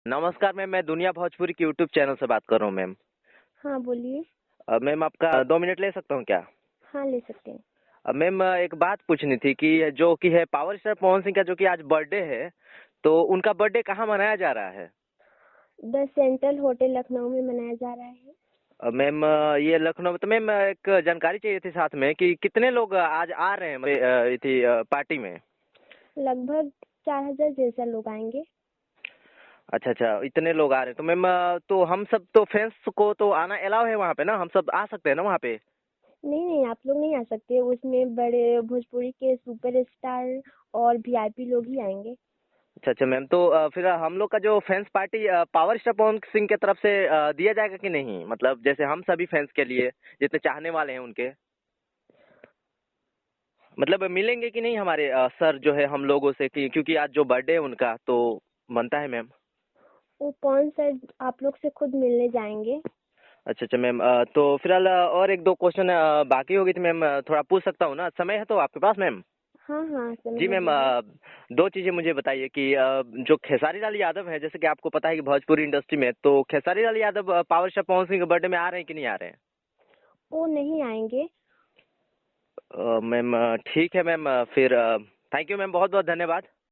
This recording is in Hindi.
नमस्कार मैम, मैं दुनिया भोजपुरी के यूट्यूब चैनल से बात कर रहा हूँ मैम। हाँ, बोलिए। मैम आपका 2 मिनट ले सकता हूँ क्या? हाँ, ले सकते हैं। मैम एक बात पूछनी थी कि जो कि है पावर स्टार पवन सिंह का जो कि आज बर्थडे है, तो उनका बर्थडे कहाँ मनाया जा रहा है? द सेंट्रल होटल लखनऊ में मनाया जा रहा है। मैम ये लखनऊ में, तो मैम एक जानकारी चाहिए थी साथ में कि कितने लोग आज आ रहे हैं पार्टी में? लगभग 4,000 जैसा लोग आएंगे। अच्छा अच्छा, इतने लोग आ रहे हैं तो मैम तो हम सब तो फैंस को तो आना अलाउ है वहाँ पे ना? हम सब आ सकते हैं ना वहाँ पे? नहीं नहीं, आप लोग नहीं आ सकते। उसमें बड़े भोजपुरी के सुपर स्टार और वीआईपी लोग ही आएंगे। अच्छा अच्छा मैम, तो फिर हम लोग का जो fans party power star Pawan Singh की तरफ से दिया जाएगा कि नहीं? मतलब जैसे हम सभी फैंस के लिए जितने चाहने वाले हैं उनके, मतलब मिलेंगे कि नहीं हमारे सर जो है हम लोगों से, कि क्योंकि आज जो बर्थडे है उनका तो बनता है मैम। वो कौन सर आप लोग से खुद मिलने जाएंगे। अच्छा अच्छा मैम, तो फिलहाल और एक दो क्वेश्चन बाकी हो गई थी मैम, थोड़ा पूछ सकता हूँ ना? समय है तो आपके पास मैम? हाँ हाँ, समय जी है, मैम, बोलिए। दो चीजें मुझे बताइए कि जो खेसारी लाल यादव है, जैसे कि आपको पता है कि भोजपुरी इंडस्ट्री में, तो खेसारी लाल यादव पावर स्टार पवन सिंह के बर्थडे में आ रहे हैं कि नहीं आ रहे हैं? वो नहीं आएंगे। मैम ठीक है मैम, फिर थैंक यू मैम, बहुत बहुत धन्यवाद।